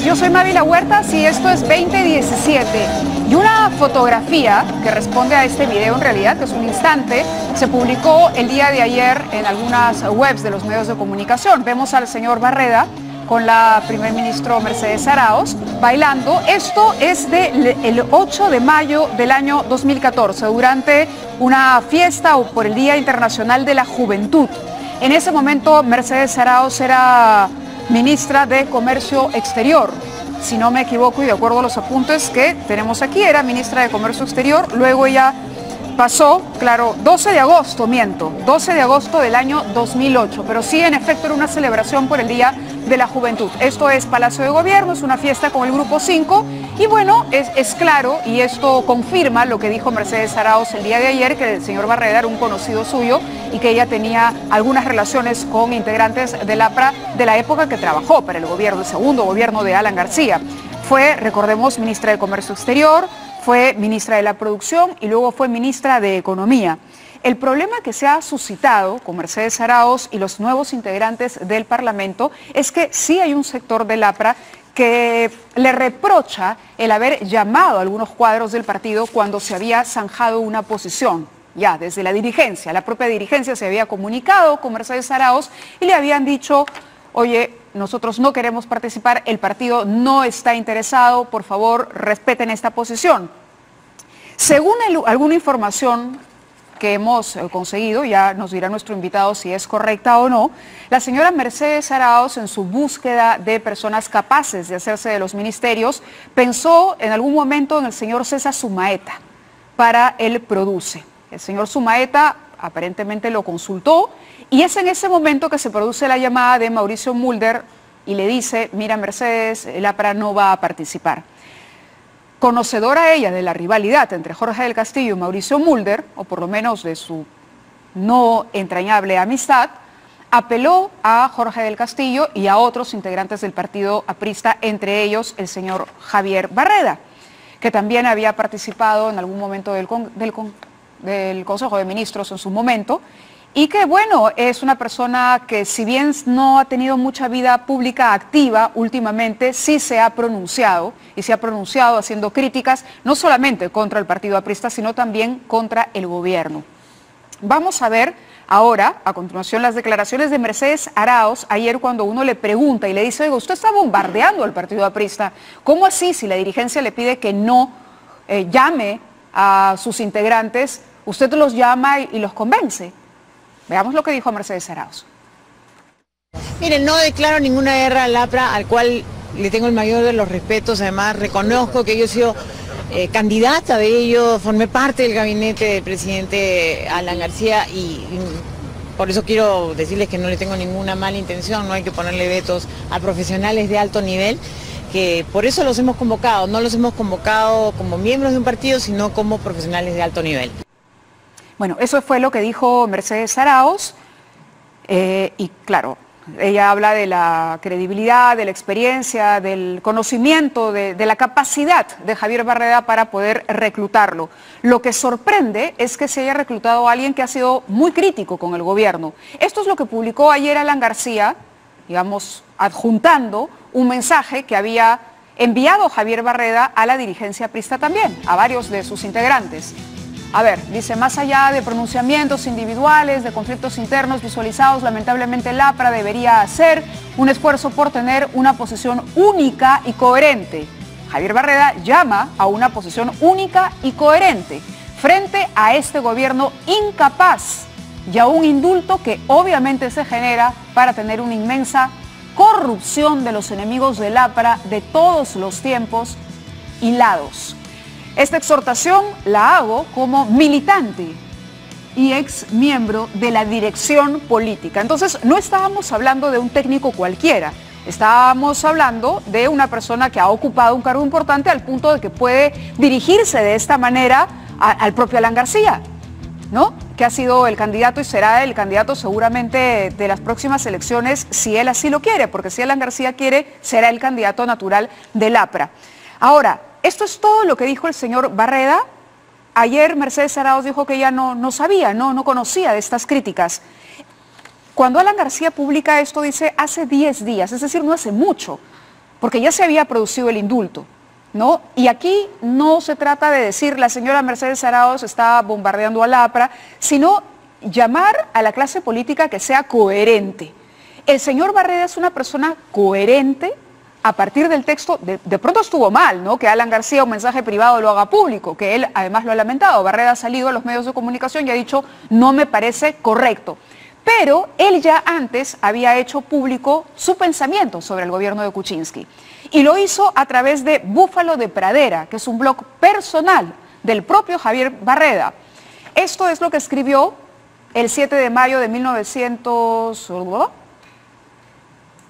Yo soy Mávila Huertas y esto es 2017. Y una fotografía que responde a este video en realidad, que es un instante, se publicó el día de ayer en algunas webs de los medios de comunicación. Vemos al señor Barreda con la primer ministro Mercedes Arauz bailando. Esto es del 8 de mayo del año 2014, durante una fiesta o por el Día Internacional de la Juventud. En ese momento Mercedes Arauz era ministra de Comercio Exterior, si no me equivoco y de acuerdo a los apuntes que tenemos aquí, era ministra de Comercio Exterior. Luego ella pasó, claro, 12 de agosto del año 2008, pero sí, en efecto, era una celebración por el Día de la Juventud. Esto es Palacio de Gobierno, es una fiesta con el Grupo 5 y bueno, es claro, y esto confirma lo que dijo Mercedes Arauz el día de ayer, que el señor Barreda era un conocido suyo y que ella tenía algunas relaciones con integrantes del APRA de la época que trabajó para el gobierno, el segundo gobierno de Alan García. Fue, recordemos, ministra de Comercio Exterior, fue ministra de la Producción y luego fue ministra de Economía. El problema que se ha suscitado con Mercedes Arauz y los nuevos integrantes del Parlamento es que sí hay un sector del APRA que le reprocha el haber llamado a algunos cuadros del partido cuando se había zanjado una posición. Ya desde la dirigencia, la propia dirigencia se había comunicado con Mercedes Arauz y le habían dicho: oye, nosotros no queremos participar, el partido no está interesado, por favor, respeten esta posición. Según alguna información que hemos conseguido, ya nos dirá nuestro invitado si es correcta o no, la señora Mercedes Arauz, en su búsqueda de personas capaces de hacerse de los ministerios, pensó en algún momento en el señor César Sumaeta para el Produce. El señor Sumaeta aparentemente lo consultó y es en ese momento que se produce la llamada de Mauricio Mulder y le dice: mira, Mercedes, el APRA no va a participar. Conocedora ella de la rivalidad entre Jorge del Castillo y Mauricio Mulder, o por lo menos de su no entrañable amistad, apeló a Jorge del Castillo y a otros integrantes del partido aprista, entre ellos el señor Javier Barreda, que también había participado en algún momento del Consejo de Ministros en su momento, y que, bueno, es una persona que, si bien no ha tenido mucha vida pública activa últimamente, sí se ha pronunciado, y se ha pronunciado haciendo críticas no solamente contra el partido aprista, sino también contra el gobierno. Vamos a ver ahora, a continuación, las declaraciones de Mercedes Arauz ayer, cuando uno le pregunta y le dice: oiga, usted está bombardeando al partido aprista, ¿cómo así? Si la dirigencia le pide que no llame a sus integrantes, usted los llama y los convence. Veamos lo que dijo Mercedes Arauz. Miren, no declaro ninguna guerra al APRA, al cual le tengo el mayor de los respetos. Además, reconozco que yo he sido candidata de ello, formé parte del gabinete del presidente Alan García y por eso quiero decirles que no le tengo ninguna mala intención, no hay que ponerle vetos a profesionales de alto nivel, que por eso los hemos convocado, no los hemos convocado como miembros de un partido, sino como profesionales de alto nivel. Bueno, eso fue lo que dijo Mercedes Arauz y claro, ella habla de la credibilidad, de la experiencia, del conocimiento, de la capacidad de Javier Barreda para poder reclutarlo. Lo que sorprende es que se haya reclutado a alguien que ha sido muy crítico con el gobierno. Esto es lo que publicó ayer Alan García, digamos, adjuntando un mensaje que había enviado Javier Barreda a la dirigencia aprista también, a varios de sus integrantes. A ver, dice: más allá de pronunciamientos individuales, de conflictos internos visualizados, lamentablemente el APRA debería hacer un esfuerzo por tener una posición única y coherente. Javier Barreda llama a una posición única y coherente frente a este gobierno incapaz y a un indulto que obviamente se genera para tener una inmensa corrupción de los enemigos del APRA de todos los tiempos y lados. Esta exhortación la hago como militante y ex miembro de la dirección política. Entonces, no estábamos hablando de un técnico cualquiera, estábamos hablando de una persona que ha ocupado un cargo importante al punto de que puede dirigirse de esta manera al propio Alan García, ¿no? Que ha sido el candidato y será el candidato seguramente de las próximas elecciones si él así lo quiere, porque si Alan García quiere, será el candidato natural del APRA. Ahora, esto es todo lo que dijo el señor Barreda. Ayer Mercedes Arauz dijo que ella no sabía, no conocía de estas críticas. Cuando Alan García publica esto, dice hace 10 días, es decir, no hace mucho, porque ya se había producido el indulto, ¿no? Y aquí no se trata de decir la señora Mercedes Arauz está bombardeando al APRA, sino llamar a la clase política que sea coherente. El señor Barreda es una persona coherente. A partir del texto, de pronto estuvo mal, ¿no? Que Alan García un mensaje privado lo haga público, que él además lo ha lamentado. Barreda ha salido a los medios de comunicación y ha dicho, no me parece correcto. Pero él ya antes había hecho público su pensamiento sobre el gobierno de Kuczynski. Y lo hizo a través de Búfalo de Pradera, que es un blog personal del propio Javier Barreda. Esto es lo que escribió el 7 de mayo de 1900...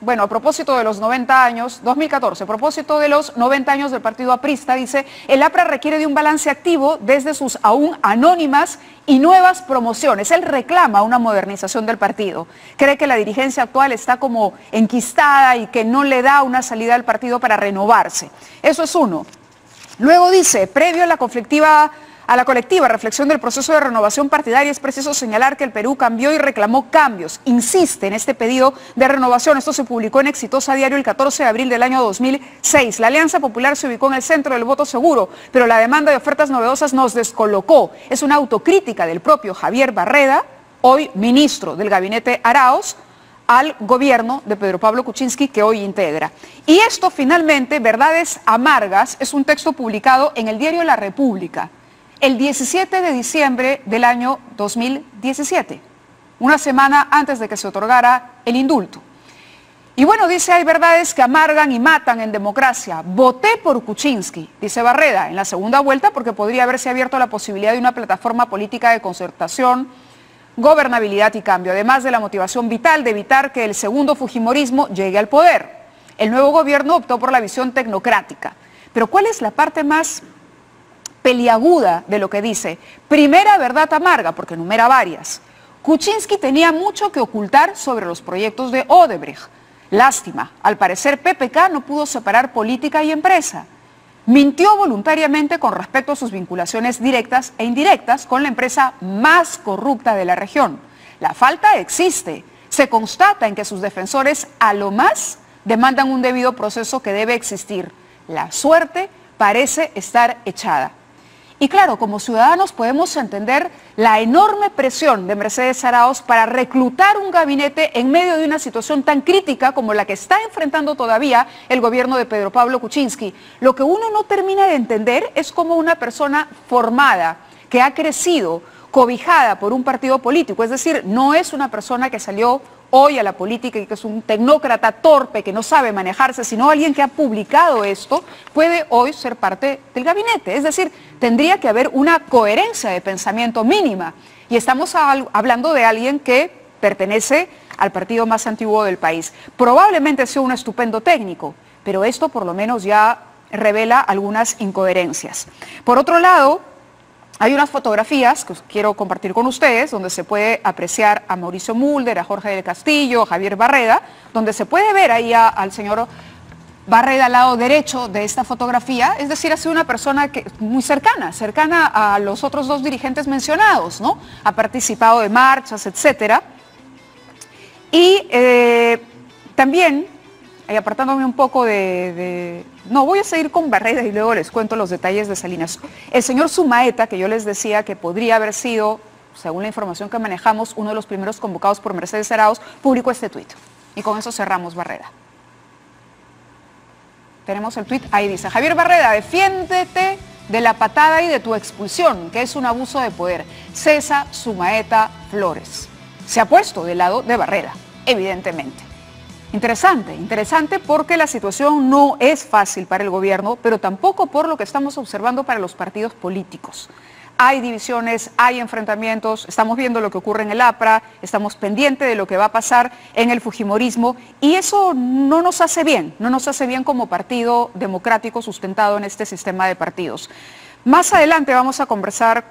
Bueno, a propósito de los 90 años, 2014, a propósito de los 90 años del partido aprista, dice, el APRA requiere de un balance activo desde sus aún anónimas y nuevas promociones. Él reclama una modernización del partido. Cree que la dirigencia actual está como enquistada y que no le da una salida al partido para renovarse. Eso es uno. Luego dice, previo a la colectiva reflexión del proceso de renovación partidaria, es preciso señalar que el Perú cambió y reclamó cambios. Insiste en este pedido de renovación. Esto se publicó en Exitosa Diario el 14 de abril del año 2006. La Alianza Popular se ubicó en el centro del voto seguro, pero la demanda de ofertas novedosas nos descolocó. Es una autocrítica del propio Javier Barreda, hoy ministro del gabinete Arauz, al gobierno de Pedro Pablo Kuczynski que hoy integra. Y esto finalmente, Verdades Amargas, es un texto publicado en el diario La República el 17 de diciembre del año 2017, una semana antes de que se otorgara el indulto. Y bueno, dice, hay verdades que amargan y matan en democracia. Voté por Kuczynski, dice Barreda, en la segunda vuelta porque podría haberse abierto la posibilidad de una plataforma política de concertación, gobernabilidad y cambio, además de la motivación vital de evitar que el segundo fujimorismo llegue al poder. El nuevo gobierno optó por la visión tecnocrática. Pero ¿cuál es la parte más peliaguda de lo que dice? Primera verdad amarga, porque enumera varias. Kuczynski tenía mucho que ocultar sobre los proyectos de Odebrecht. Lástima, al parecer PPK no pudo separar política y empresa. Mintió voluntariamente con respecto a sus vinculaciones directas e indirectas con la empresa más corrupta de la región. La falta existe. Se constata en que sus defensores a lo más demandan un debido proceso que debe existir. La suerte parece estar echada. Y claro, como ciudadanos podemos entender la enorme presión de Mercedes Arauz para reclutar un gabinete en medio de una situación tan crítica como la que está enfrentando todavía el gobierno de Pedro Pablo Kuczynski. Lo que uno no termina de entender es cómo una persona formada, que ha crecido, cobijada por un partido político, es decir, no es una persona que salió hoy a la política y que es un tecnócrata torpe que no sabe manejarse, sino alguien que ha publicado esto, puede hoy ser parte del gabinete. Es decir, tendría que haber una coherencia de pensamiento mínima. Y estamos hablando de alguien que pertenece al partido más antiguo del país. Probablemente sea un estupendo técnico, pero esto por lo menos ya revela algunas incoherencias. Por otro lado, hay unas fotografías que quiero compartir con ustedes donde se puede apreciar a Mauricio Mulder, a Jorge del Castillo, a Javier Barreda, donde se puede ver ahí al señor Barreda al lado derecho de esta fotografía, es decir, ha sido una persona muy cercana a los otros dos dirigentes mencionados, ¿no? Ha participado de marchas, etcétera. Y también, apartándome un poco no, voy a seguir con Barreda y luego les cuento los detalles de Salinas. El señor Sumaeta, que yo les decía que podría haber sido, según la información que manejamos, uno de los primeros convocados por Mercedes Arauz, publicó este tuit. Y con eso cerramos, Barreda. Tenemos el tuit, ahí dice, Javier Barreda, defiéndete de la patada y de tu expulsión, que es un abuso de poder. Cesa Sumaeta Flores. Se ha puesto del lado de Barreda, evidentemente. Interesante, interesante porque la situación no es fácil para el gobierno, pero tampoco por lo que estamos observando para los partidos políticos. Hay divisiones, hay enfrentamientos, estamos viendo lo que ocurre en el APRA, estamos pendientes de lo que va a pasar en el fujimorismo y eso no nos hace bien como partido democrático sustentado en este sistema de partidos. Más adelante vamos a comentar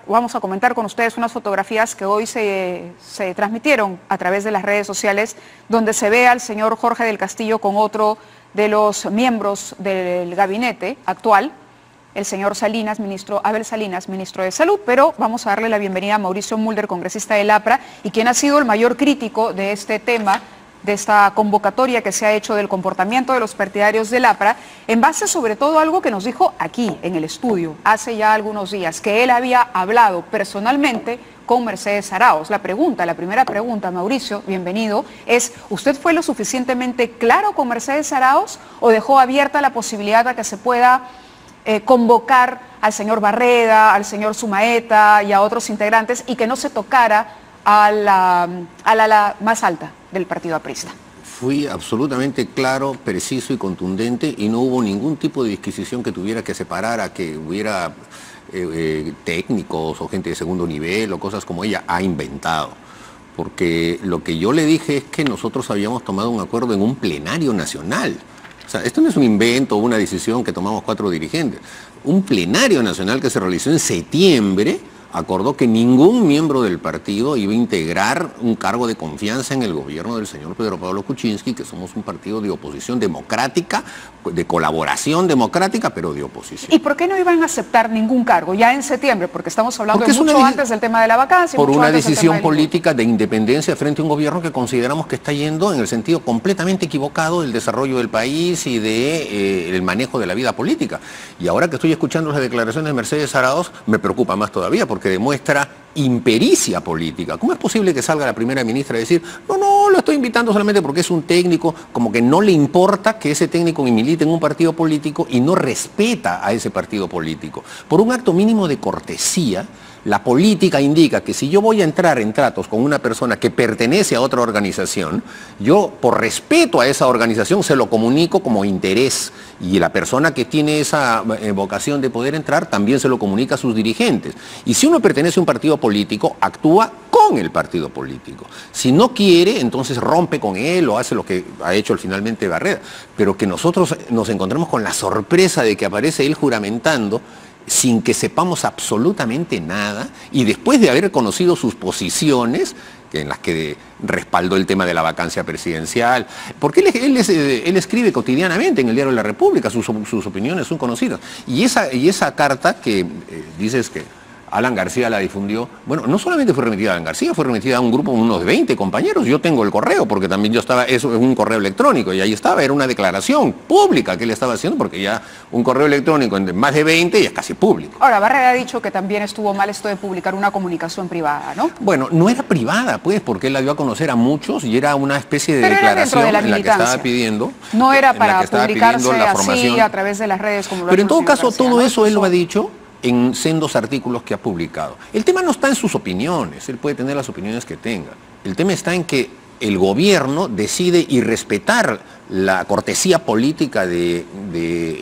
con ustedes unas fotografías que hoy se transmitieron a través de las redes sociales, donde se ve al señor Jorge del Castillo con otro de los miembros del gabinete actual, el señor Salinas, Abel Salinas, ministro de Salud, pero vamos a darle la bienvenida a Mauricio Mulder, congresista del APRA, y quien ha sido el mayor crítico de este tema, de esta convocatoria que se ha hecho del comportamiento de los partidarios del APRA, en base sobre todo a algo que nos dijo aquí, en el estudio, hace ya algunos días, que él había hablado personalmente con Mercedes Arauz. La primera pregunta, Mauricio, bienvenido, es, ¿usted fue lo suficientemente claro con Mercedes Arauz o dejó abierta la posibilidad de que se pueda convocar al señor Barreda, al señor Sumaeta y a otros integrantes y que no se tocara a la más alta del partido aprista? Fui absolutamente claro, preciso y contundente y no hubo ningún tipo de disquisición que tuviera que separar a que hubiera técnicos o gente de segundo nivel o cosas como ella ha inventado. Porque lo que yo le dije es que nosotros habíamos tomado un acuerdo en un plenario nacional. O sea, esto no es un invento o una decisión que tomamos 4 dirigentes. Un plenario nacional que se realizó en septiembre acordó que ningún miembro del partido iba a integrar un cargo de confianza en el gobierno del señor Pedro Pablo Kuczynski, que somos un partido de oposición democrática, de colaboración democrática, pero de oposición. ¿Y por qué no iban a aceptar ningún cargo ya en septiembre? Porque estamos hablando de mucho antes del tema de la vacancia. Por una decisión política de independencia frente a un gobierno que consideramos que está yendo en el sentido completamente equivocado del desarrollo del país y del manejo de la vida política. Y ahora que estoy escuchando las declaraciones de Mercedes Arauz, me preocupa más todavía, porque demuestra impericia política. ¿Cómo es posible que salga la primera ministra a decir, no, lo estoy invitando solamente porque es un técnico, como que no le importa que ese técnico milite en un partido político y no respeta a ese partido político? Por un acto mínimo de cortesía, la política indica que si yo voy a entrar en tratos con una persona que pertenece a otra organización, yo por respeto a esa organización se lo comunico como interés, y la persona que tiene esa vocación de poder entrar también se lo comunica a sus dirigentes. Y si uno pertenece a un partido político, actúa con el partido político. Si no quiere, entonces rompe con él o hace lo que ha hecho finalmente Barreda. Pero que nosotros nos encontremos con la sorpresa de que aparece él juramentando sin que sepamos absolutamente nada, y después de haber conocido sus posiciones, en las que respaldó el tema de la vacancia presidencial, porque él escribe cotidianamente en el Diario de la República, sus opiniones son conocidas, y esa carta que dices que Alan García la difundió, bueno, no solamente fue remitida a Alan García, fue remitida a un grupo, unos 20 compañeros. Yo tengo el correo, porque también yo estaba, eso es un correo electrónico, y ahí estaba, era una declaración pública que él estaba haciendo, porque ya un correo electrónico en más de 20 y es casi público. Ahora, Barreda ha dicho que también estuvo mal esto de publicar una comunicación privada, ¿no? Bueno, no era privada, pues, porque él la dio a conocer a muchos y era una especie de declaración en la que estaba pidiendo. No era para publicarse así a través de las redes como lo. Pero en todo caso, García, todo ¿no? eso él lo ha dicho en sendos artículos que ha publicado. El tema no está en sus opiniones, él puede tener las opiniones que tenga. El tema está en que el gobierno decide irrespetar la cortesía política de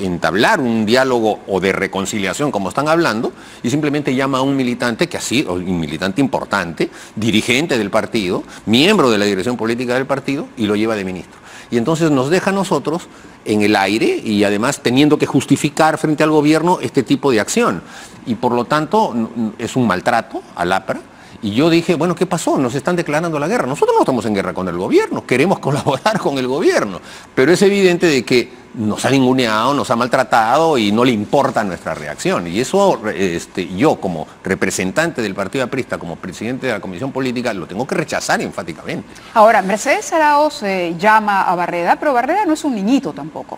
entablar un diálogo o de reconciliación, como están hablando, y simplemente llama a un militante que ha sido un militante importante, dirigente del partido, miembro de la dirección política del partido, y lo lleva de ministro. Y entonces nos deja a nosotros en el aire y además teniendo que justificar frente al gobierno este tipo de acción. Y por lo tanto es un maltrato al APRA. Y yo dije, bueno, ¿qué pasó? Nos están declarando la guerra. Nosotros no estamos en guerra con el gobierno, queremos colaborar con el gobierno. Pero es evidente de que nos ha ninguneado, nos ha maltratado y no le importa nuestra reacción. Y eso yo como representante del partido aprista, como presidente de la Comisión Política, lo tengo que rechazar enfáticamente. Ahora, Mercedes Arauz llama a Barreda, pero Barreda no es un niñito tampoco.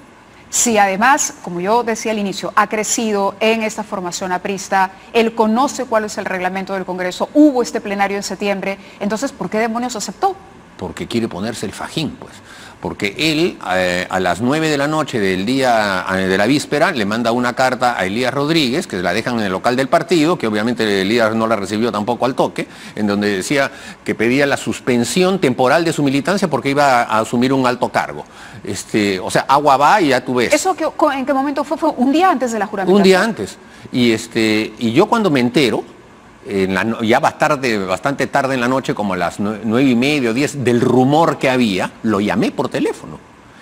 Si además, como yo decía al inicio, ha crecido en esta formación aprista, él conoce cuál es el reglamento del Congreso, hubo este plenario en septiembre, entonces, ¿por qué demonios aceptó? Porque quiere ponerse el fajín, pues. porque él a las 9 de la noche del día de la víspera le manda una carta a Elías Rodríguez, que la dejan en el local del partido, que obviamente Elías no la recibió tampoco al toque, en donde decía que pedía la suspensión temporal de su militancia porque iba a asumir un alto cargo. O sea, agua va y ya tú ves. ¿Eso en qué momento fue? ¿Fue un día antes de la juramentación? Un día antes. Y yo cuando me entero, ya bastante tarde en la noche, como a las 9:30 o 10, del rumor que había, lo llamé por teléfono.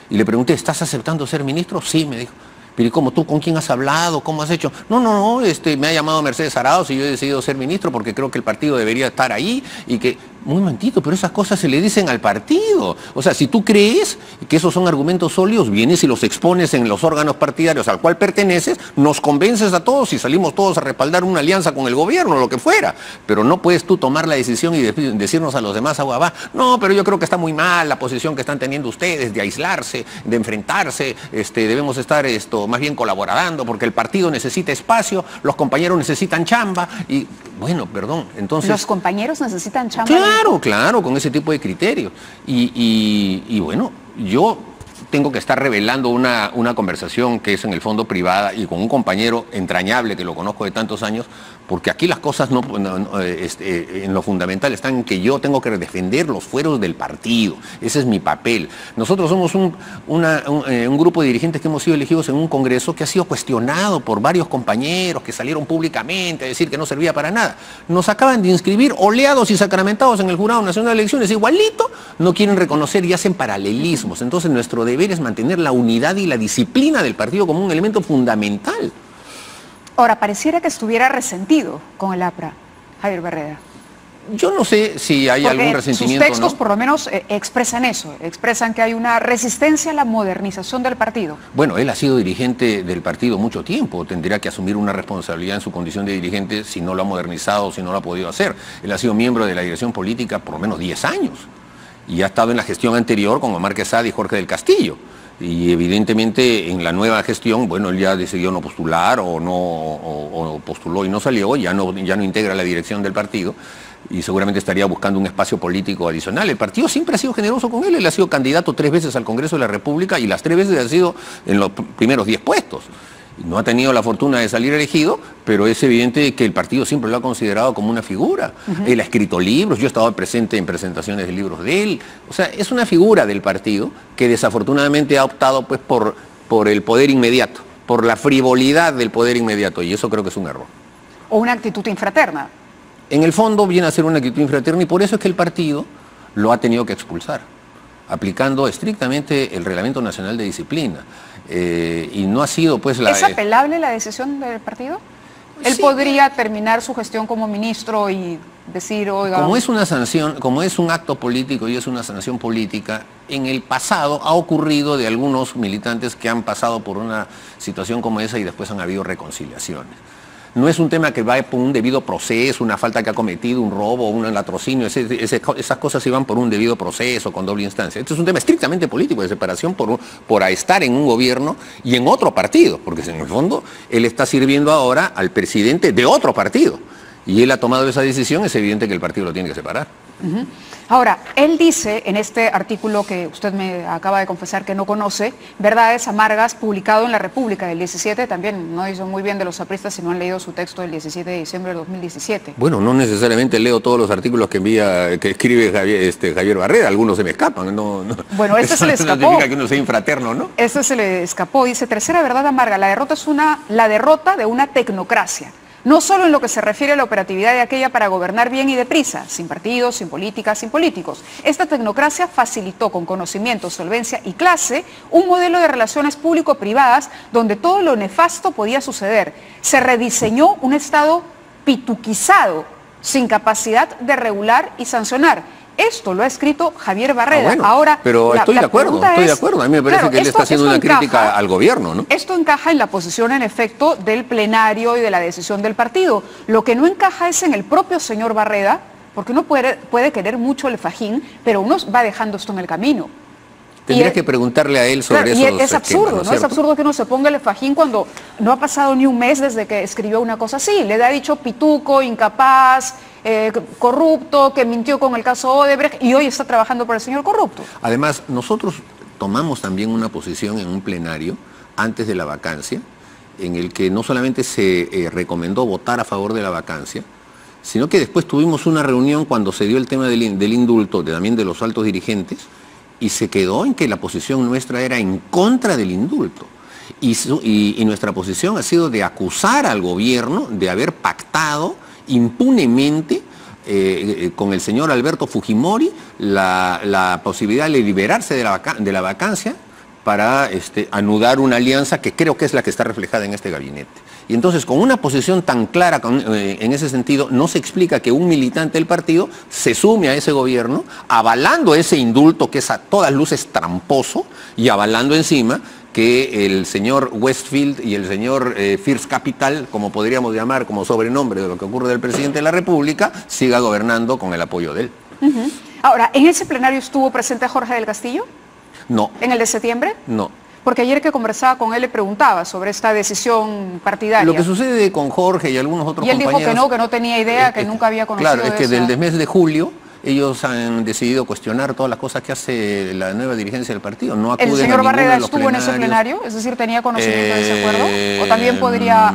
Y le pregunté, ¿estás aceptando ser ministro? Sí, me dijo. Pero ¿y cómo tú? ¿Con quién has hablado? ¿Cómo has hecho? No, me ha llamado Mercedes Arauz y yo he decidido ser ministro porque creo que el partido debería estar ahí y que... Muy momentito, pero esas cosas se le dicen al partido. O sea, si tú crees que esos son argumentos sólidos, vienes y los expones en los órganos partidarios al cual perteneces, nos convences a todos y salimos todos a respaldar una alianza con el gobierno, lo que fuera. Pero no puedes tú tomar la decisión y decirnos a los demás, agua va. No, pero yo creo que está muy mal la posición que están teniendo ustedes de aislarse, de enfrentarse. Debemos estar más bien colaborando porque el partido necesita espacio, los compañeros necesitan chamba y... Bueno, perdón, entonces... ¿Los compañeros necesitan chamba? Claro, con ese tipo de criterios. Y bueno, yo tengo que estar revelando una conversación que es en el fondo privada y con un compañero entrañable que lo conozco de tantos años, porque aquí las cosas en lo fundamental están en que yo tengo que defender los fueros del partido. Ese es mi papel. Nosotros somos un grupo de dirigentes que hemos sido elegidos en un congreso que ha sido cuestionado por varios compañeros que salieron públicamente a decir que no servía para nada. Nos acaban de inscribir oleados y sacramentados en el Jurado Nacional de Elecciones. Igualito, no quieren reconocer y hacen paralelismos. Entonces nuestro deber es mantener la unidad y la disciplina del partido como un elemento fundamental. Ahora, pareciera que estuviera resentido con el APRA, Javier Barreda. Yo no sé si hay algún resentimiento. Sus textos ¿no? por lo menos expresan eso, expresan que hay una resistencia a la modernización del partido. Bueno, él ha sido dirigente del partido mucho tiempo, tendría que asumir una responsabilidad en su condición de dirigente si no lo ha modernizado, si no lo ha podido hacer. Él ha sido miembro de la dirección política por lo menos 10 años y ha estado en la gestión anterior con Omar Quesada y Jorge del Castillo. Y evidentemente en la nueva gestión, bueno, él ya decidió no postular o postuló y no salió, ya no integra la dirección del partido y seguramente estaría buscando un espacio político adicional. El partido siempre ha sido generoso con él ha sido candidato 3 veces al Congreso de la República y las 3 veces ha sido en los primeros 10 puestos. No ha tenido la fortuna de salir elegido, pero es evidente que el partido siempre lo ha considerado como una figura. Él ha escrito libros, yo he estado presente en presentaciones de libros de él. O sea, es una figura del partido que desafortunadamente ha optado pues, por el poder inmediato, por la frivolidad del poder inmediato, y eso creo que es un error. O una actitud infraterna. En el fondo viene a ser una actitud infraterna y por eso es que el partido lo ha tenido que expulsar, aplicando estrictamente el Reglamento Nacional de Disciplina. Y no ha sido pues la... ¿Es apelable la decisión del partido? Él sí podría terminar su gestión como ministro y decir, oiga... Como es una sanción, como es un acto político y es una sanción política, en el pasado ha ocurrido de algunos militantes que han pasado por una situación como esa y después han habido reconciliaciones. No es un tema que va por un debido proceso, una falta que ha cometido, un robo, un latrocinio, esas cosas iban por un debido proceso, con doble instancia. Este es un tema estrictamente político, de separación por estar en un gobierno y en otro partido, porque en el fondo él está sirviendo ahora al presidente de otro partido. Y él ha tomado esa decisión, es evidente que el partido lo tiene que separar. Ahora, él dice en este artículo que usted me acaba de confesar que no conoce, Verdades Amargas, publicado en La República del 17, también no hizo muy bien de los apristas si no han leído su texto del 17 de diciembre de 2017. Bueno, no necesariamente leo todos los artículos que escribe Javier Barreda, algunos se me escapan. Bueno, este se le escapó. No significa que uno sea infraterno, ¿no? Este se le escapó, dice, tercera verdad amarga, la derrota es la derrota de una tecnocracia. No solo en lo que se refiere a la operatividad de aquella para gobernar bien y deprisa, sin partidos, sin políticas, sin políticos. Esta tecnocracia facilitó con conocimiento, solvencia y clase un modelo de relaciones público-privadas donde todo lo nefasto podía suceder. Se rediseñó un Estado pituquizado, sin capacidad de regular y sancionar. Esto lo ha escrito Javier Barreda. Bueno, ahora, pero estoy de acuerdo. A mí me parece que él está haciendo una crítica al gobierno, ¿no? Esto encaja en la posición, en efecto, del plenario y de la decisión del partido. Lo que no encaja es en el propio señor Barreda, porque uno puede querer mucho el fajín, pero uno va dejando esto en el camino. Tendría que preguntarle a él sobre eso. Es absurdo, ¿no? Es absurdo que uno se ponga el fajín cuando no ha pasado ni un mes desde que escribió una cosa así. Le ha dicho pituco, incapaz, corrupto, que mintió con el caso Odebrecht y hoy está trabajando para el señor corrupto. Además, nosotros tomamos también una posición en un plenario antes de la vacancia, en el que no solamente se recomendó votar a favor de la vacancia, sino que después tuvimos una reunión cuando se dio el tema del indulto, también de los altos dirigentes, y se quedó en que la posición nuestra era en contra del indulto. Y nuestra posición ha sido de acusar al gobierno de haber pactado impunemente con el señor Alberto Fujimori la posibilidad de liberarse de la vacancia para anudar una alianza que creo que es la que está reflejada en este gabinete. Y entonces, con una posición tan clara en ese sentido, no se explica que un militante del partido se sume a ese gobierno, avalando ese indulto que es a todas luces tramposo, y avalando encima que el señor Westfield y el señor First Capital, como podríamos llamar como sobrenombre de lo que ocurre del presidente de la República, siga gobernando con el apoyo de él. Ahora, ¿en ese plenario estuvo presente Jorge del Castillo? No. ¿En el de septiembre? No. Porque ayer que conversaba con él le preguntaba sobre esta decisión partidaria. Lo que sucede con Jorge y algunos otros compañeros... Y él dijo que no tenía idea, que nunca había conocido Claro, es que desde el mes de julio ellos han decidido cuestionar todas las cosas que hace la nueva dirigencia del partido. No acuden. ¿El señor Barreda estuvo en ese plenario? Es decir, ¿tenía conocimiento de ese acuerdo? ¿O también podría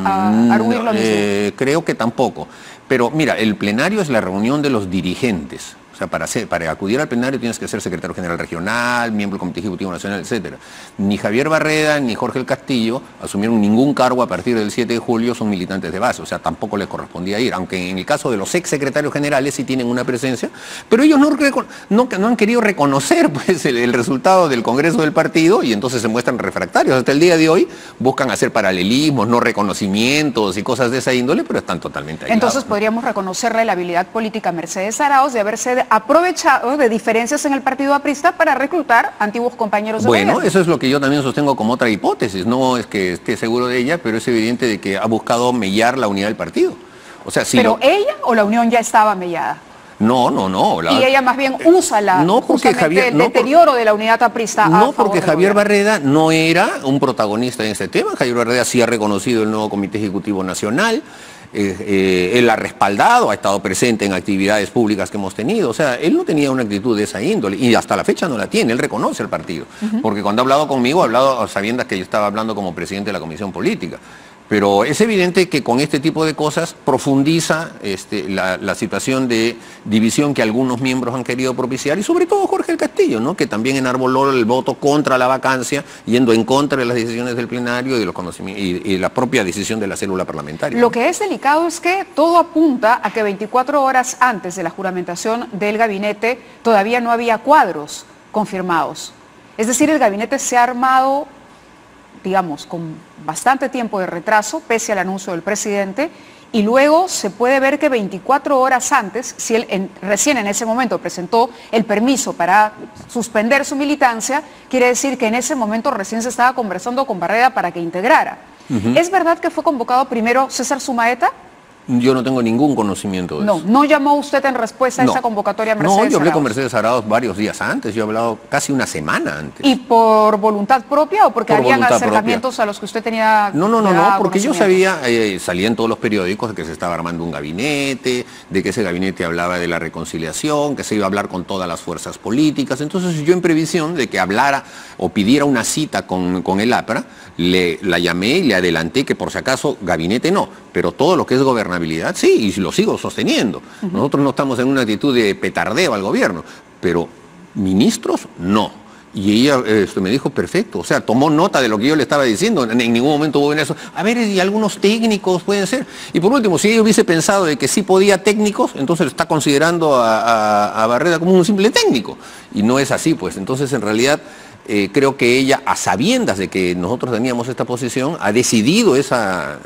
arguir lo mismo? Creo que tampoco. Pero mira, el plenario es la reunión de los dirigentes. O sea, para acudir al plenario tienes que ser secretario general regional, miembro del Comité Ejecutivo Nacional, etc. Ni Javier Barreda ni Jorge del Castillo asumieron ningún cargo a partir del 7 de julio, son militantes de base, o sea, tampoco les correspondía ir, aunque en el caso de los ex secretarios generales sí tienen una presencia, pero ellos no han querido reconocer pues, el resultado del Congreso del partido y entonces se muestran refractarios. Hasta el día de hoy buscan hacer paralelismos, no reconocimientos y cosas de esa índole, pero están totalmente aislados. Entonces podríamos reconocerle la habilidad política a Mercedes Arauz de haberse aprovechado de diferencias en el partido aprista para reclutar antiguos compañeros de gobierno. Eso es lo que yo también sostengo como otra hipótesis. No es que esté seguro de ella, pero es evidente de que ha buscado mellar la unidad del partido. O sea, si ¿Pero ella o la unión ya estaba mellada? No. Y ella más bien usa el deterioro de la unidad aprista. No, porque Javier Barreda no era un protagonista en ese tema. Javier Barreda sí ha reconocido el nuevo Comité Ejecutivo Nacional. Él ha respaldado, ha estado presente en actividades públicas que hemos tenido. O sea, él no tenía una actitud de esa índole y hasta la fecha no la tiene. Él reconoce el partido. Porque cuando ha hablado conmigo, ha hablado sabiendo que yo estaba hablando como presidente de la Comisión Política. Pero es evidente que con este tipo de cosas profundiza la situación de división que algunos miembros han querido propiciar, y sobre todo Jorge del Castillo, ¿no? Que también enarboló el voto contra la vacancia, yendo en contra de las decisiones del plenario y de los conocimientos y la propia decisión de la célula parlamentaria. Lo que es delicado es que todo apunta a que 24 horas antes de la juramentación del gabinete todavía no había cuadros confirmados. Es decir, el gabinete se ha armado, digamos, con bastante tiempo de retraso, pese al anuncio del presidente, y luego se puede ver que 24 horas antes, si él recién en ese momento presentó el permiso para suspender su militancia, quiere decir que en ese momento recién se estaba conversando con Barreda para que integrara. ¿Es verdad que fue convocado primero César Sumaeta? Yo no tengo ningún conocimiento de eso. ¿No llamó usted en respuesta a esa convocatoria a Mercedes Arauz? No, yo hablé con Mercedes Arauz varios días antes, yo he hablado casi una semana antes. ¿Y por voluntad propia o porque habían acercamientos a los que usted tenía? No, porque yo sabía, salía en todos los periódicos de que se estaba armando un gabinete, de que ese gabinete hablaba de la reconciliación, que se iba a hablar con todas las fuerzas políticas. Entonces yo, en previsión de que hablara o pidiera una cita con el APRA, la llamé y le adelanté que por si acaso gabinete no, pero todo lo que es gobernabilidad sí, y lo sigo sosteniendo. Nosotros no estamos en una actitud de petardeo al gobierno, pero ministros no. Y ella me dijo, perfecto, o sea, tomó nota de lo que yo le estaba diciendo, en ningún momento hubo en eso. A ver, y algunos técnicos pueden ser. Y por último, si ella hubiese pensado de que sí podía técnicos, entonces está considerando a Barreda como un simple técnico. Y no es así, pues. Entonces, en realidad, creo que ella, a sabiendas de que nosotros teníamos esta posición, ha decidido esa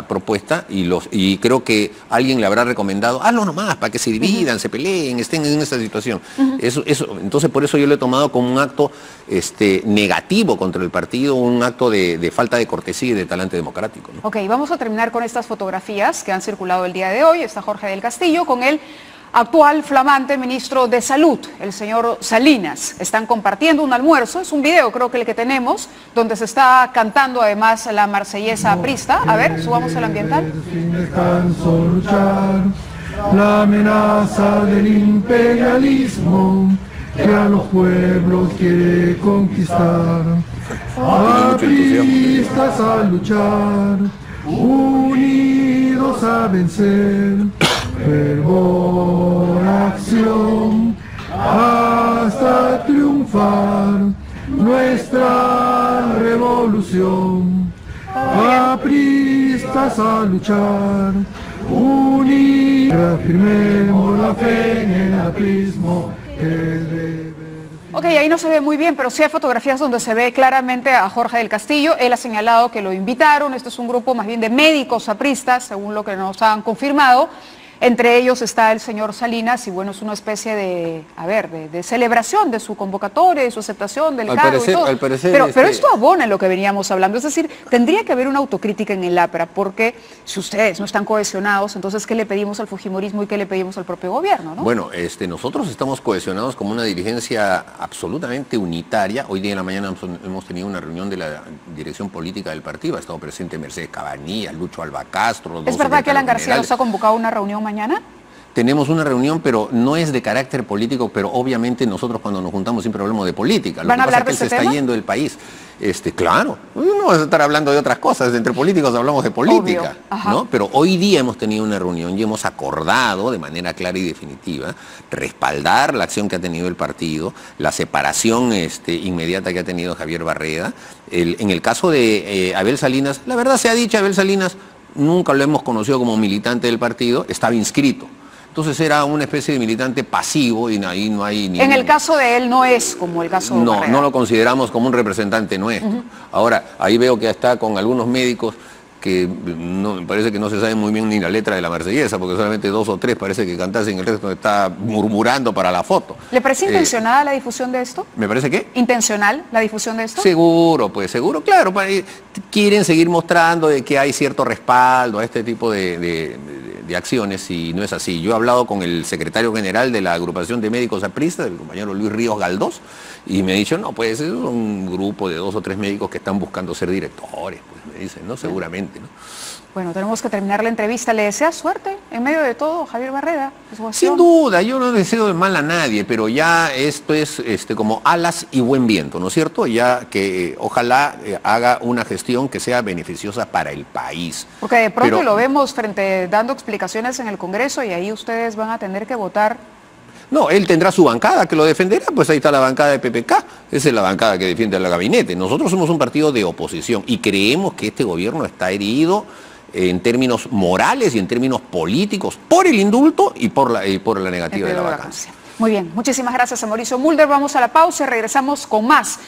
propuesta y creo que alguien le habrá recomendado, hazlo nomás, para que se dividan, se peleen, estén en esta situación. Entonces, por eso yo lo he tomado como un acto negativo contra el partido, un acto de falta de cortesía y de talante democrático, ¿no? Ok, vamos a terminar con estas fotografías que han circulado el día de hoy. Está Jorge del Castillo con el actual flamante ministro de Salud, el señor Salinas. Están compartiendo un almuerzo, es un video creo que el que tenemos, donde se está cantando además la marsellesa aprista. A ver, subamos el ambiental. Sin descanso luchar la amenaza del imperialismo que a los pueblos quiere conquistar. Apristas a luchar, unidos a vencer, fervor, acción, hasta triunfar nuestra revolución. Apristas a luchar, unidos, afirmemos la fe en el aprismo que debe. Ok, ahí no se ve muy bien, pero sí hay fotografías donde se ve claramente a Jorge del Castillo. Él ha señalado que lo invitaron. Este es un grupo más bien de médicos apristas, según lo que nos han confirmado. Entre ellos está el señor Salinas y bueno, es una especie de, de celebración de su convocatoria, de su aceptación del cargo y todo. Pero esto abona en lo que veníamos hablando. Es decir, tendría que haber una autocrítica en el APRA, porque si ustedes no están cohesionados, entonces ¿qué le pedimos al fujimorismo y qué le pedimos al propio gobierno, ¿no? Bueno, nosotros estamos cohesionados como una dirigencia absolutamente unitaria. Hoy día en la mañana hemos tenido una reunión de la dirección política del partido. Ha estado presente Mercedes Cabanillas, Lucho Alba Castro. ¿Es verdad que Alan García nos ha convocado a una reunión mañana? Tenemos una reunión, pero no es de carácter político, pero obviamente nosotros cuando nos juntamos siempre hablamos de política. ¿Van a hablar de ese ese tema? Se está yendo del país. Claro, no vas a estar hablando de otras cosas, entre políticos hablamos de política, ¿no? Pero hoy día hemos tenido una reunión y hemos acordado de manera clara y definitiva respaldar la acción que ha tenido el partido, la separación inmediata que ha tenido Javier Barreda. En el caso de Abel Salinas, la verdad sea dicha, Abel Salinas nunca lo hemos conocido como militante del partido, estaba inscrito. Entonces era una especie de militante pasivo y ahí no hay ni... En el caso de él no es como el caso de Barreda. No lo consideramos como un representante nuestro. Ahora, ahí veo que está con algunos médicos que me parece que no se sabe muy bien ni la letra de la marsellesa, porque solamente 2 o 3 parece que cantasen, el resto está murmurando para la foto. ¿Le parece intencionada la difusión de esto? ¿Me parece qué? ¿Intencional la difusión de esto? Seguro, pues seguro, claro. Quieren seguir mostrando de que hay cierto respaldo a este tipo de acciones y no es así. Yo he hablado con el secretario general de la agrupación de médicos apristas, el compañero Luis Ríos Galdós, y me ha dicho, no, pues es un grupo de 2 o 3 médicos que están buscando ser directores, pues me dicen, ¿no? Seguramente, ¿no? Bueno, tenemos que terminar la entrevista. ¿Le desea suerte en medio de todo, Javier Barreda? Sin duda, yo no deseo el mal a nadie, pero ya esto es como alas y buen viento, ¿no es cierto? Ya que ojalá haga una gestión que sea beneficiosa para el país. Porque de pronto lo vemos dando explicaciones en el Congreso y ahí ustedes van a tener que votar. No, él tendrá su bancada que lo defenderá, pues ahí está la bancada de PPK, esa es la bancada que defiende al gabinete. Nosotros somos un partido de oposición y creemos que este gobierno está herido en términos morales y en términos políticos por el indulto y por la negativa de la vacancia. Muy bien, muchísimas gracias a Mauricio Mulder. Vamos a la pausa y regresamos con más.